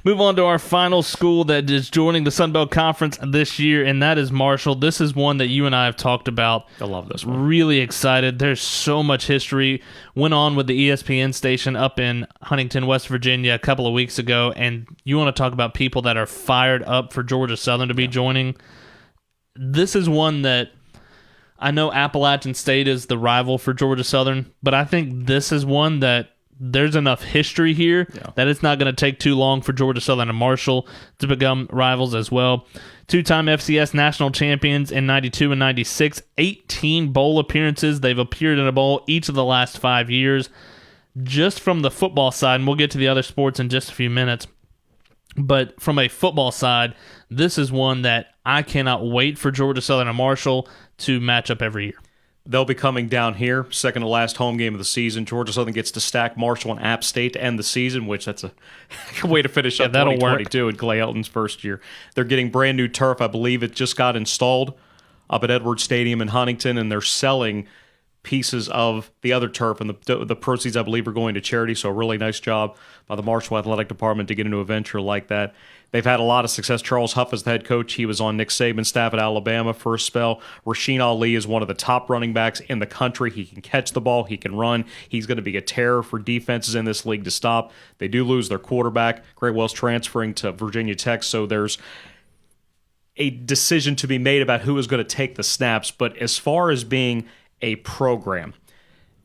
Move on to our final school that is joining the Sun Belt Conference this year, and that is Marshall. This is one that you and I have talked about. I love this one. Really excited. There's so much history. Went on with the ESPN station up in Huntington, West Virginia a couple of weeks ago, and you want to talk about people that are fired up for Georgia Southern to be joining. This is one that I know Appalachian State is the rival for Georgia Southern, but I think this is one that there's enough history here that it's not going to take too long for Georgia Southern and Marshall to become rivals as well. Two-time FCS national champions in 92 and 96, 18 bowl appearances. They've appeared in a bowl each of the last 5 years. Just from the football side, and we'll get to the other sports in just a few minutes, but from a football side, this is one that I cannot wait for Georgia Southern and Marshall to match up every year. They'll be coming down here, second to last home game of the season. Georgia Southern gets to stack Marshall and App State to end the season, which that's a way to finish up 2022 in Clay Helton's first year. They're getting brand new turf. I believe it just got installed up at Edwards Stadium in Huntington, and they're selling pieces of the other turf, and the proceeds, I believe, are going to charity. So a really nice job by the Marshall Athletic Department to get into a venture like that. They've had a lot of success. Charles Huff is the head coach. He was on Nick Saban's staff at Alabama for a spell. Rasheen Ali is one of the top running backs in the country. He can catch the ball. He can run. He's going to be a terror for defenses in this league to stop. They do lose their quarterback. Great Wells transferring to Virginia Tech, so there's a decision to be made about who is going to take the snaps. But as far as being a program,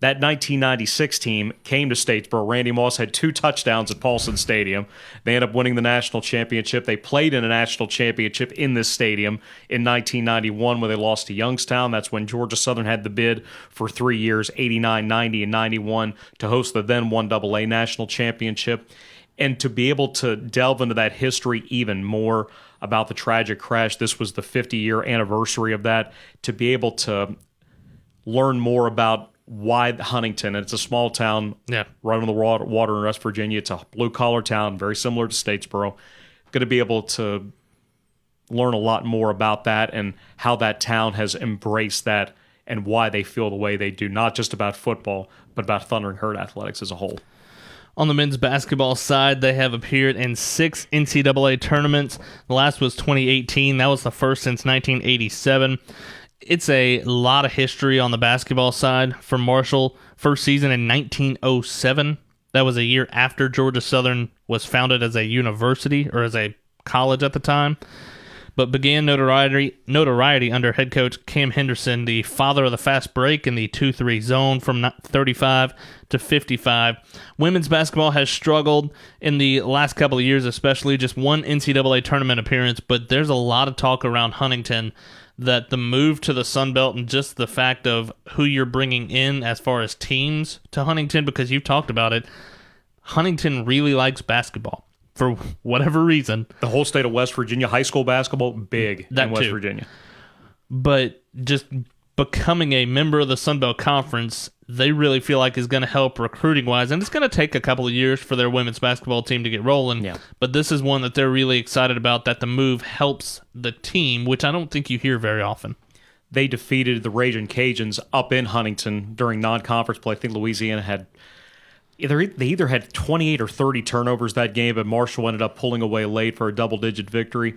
that 1996 team came to Statesboro. Randy Moss had 2 touchdowns at Paulson Stadium. They ended up winning the national championship. They played in a national championship in this stadium in 1991 when they lost to Youngstown. That's when Georgia Southern had the bid for 3 years, 89, 90, and 91, to host the then 1AA national championship. And to be able to delve into that history even more about the tragic crash, this was the 50-year anniversary of that, to be able to learn more about why Huntington, and it's a small town right on the water in West Virginia. It's a blue-collar town, very similar to Statesboro. Going to be able to learn a lot more about that and how that town has embraced that and why they feel the way they do, not just about football, but about Thundering Herd athletics as a whole. On the men's basketball side, they have appeared in 6 NCAA tournaments. The last was 2018. That was the first since 1987. It's a lot of history on the basketball side for Marshall. First season in 1907. That was a year after Georgia Southern was founded as a university or as a college at the time. But began notoriety under head coach Cam Henderson, the father of the fast break in the 2-3 zone from 35 to 55. Women's basketball has struggled in the last couple of years, especially just one NCAA tournament appearance, but there's a lot of talk around Huntington that the move to the Sun Belt and just the fact of who you're bringing in as far as teams to Huntington, because you've talked about it, Huntington really likes basketball for whatever reason. The whole state of West Virginia, high school basketball, big in West Virginia. But just becoming a member of the Sun Belt Conference, they really feel like is going to help recruiting-wise. And it's going to take a couple of years for their women's basketball team to get rolling. Yeah. But this is one that they're really excited about, that the move helps the team, which I don't think you hear very often. They defeated the Ragin' Cajuns up in Huntington during non-conference play. I think Louisiana had they either had 28 or 30 turnovers that game, but Marshall ended up pulling away late for a double-digit victory.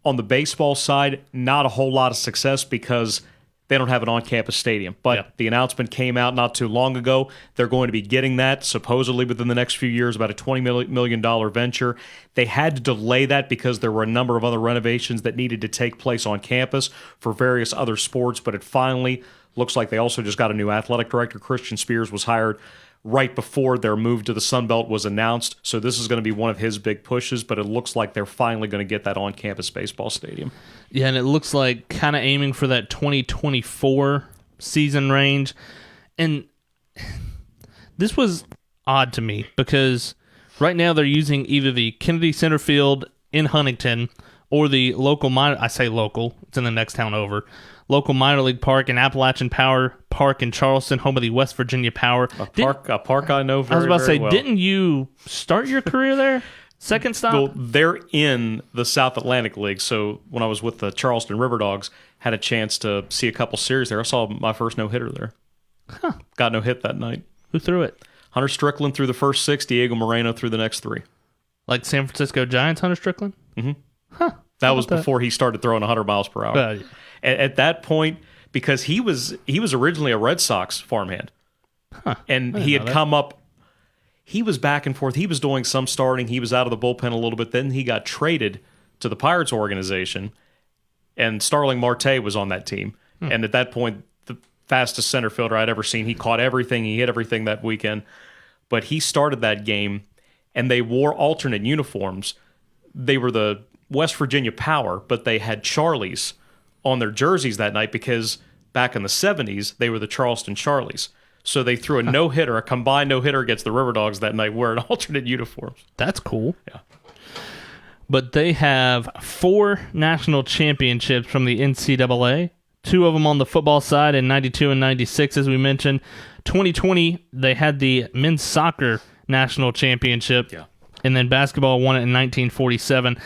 On the baseball side, not a whole lot of success because they don't have an on-campus stadium. But the announcement came out not too long ago. They're going to be getting that supposedly within the next few years, about a $20 million venture. They had to delay that because there were a number of other renovations that needed to take place on campus for various other sports, but it finally looks like they also just got a new athletic director. Christian Spears was hired right before their move to the Sun Belt was announced. So this is going to be one of his big pushes, but it looks like they're finally going to get that on-campus baseball stadium. Yeah, and it looks like kind of aiming for that 2024 season range. And this was odd to me because right now they're using either the Kennedy Center Field in Huntington or the local minor, I say local, it's in the next town over, local minor league park in Appalachian Power Park in Charleston, home of the West Virginia Power. A park I know very, I was about to say, well. Didn't you start your career there? Second stop? Well, they're in the South Atlantic League, so when I was with the Charleston River Dogs, had a chance to see a couple series there. I saw my first no-hitter there. Huh. Got no hit that night. Who threw it? Hunter Strickland threw the first 6, Diego Moreno threw the next 3. Like San Francisco Giants, Hunter Strickland? Mm-hmm. Huh. That was before he started throwing 100 miles per hour. Yeah. At that point, because he was originally a Red Sox farmhand. Huh. And he had come up. He was back and forth. He was doing some starting. He was out of the bullpen a little bit. Then he got traded to the Pirates organization, and Starling Marte was on that team. And at that point, the fastest center fielder I'd ever seen. He caught everything. He hit everything that weekend. But he started that game, and they wore alternate uniforms. They were the West Virginia Power, but they had Charlies on their jerseys that night because back in the 70s, they were the Charleston Charlies. So they threw a no-hitter, a combined no-hitter against the River Dogs that night wearing alternate uniforms. That's cool. Yeah. But they have 4 national championships from the NCAA, 2 of them on the football side in 92 and 96, as we mentioned. 2020, they had the men's soccer national championship. Yeah. And then basketball won it in 1947.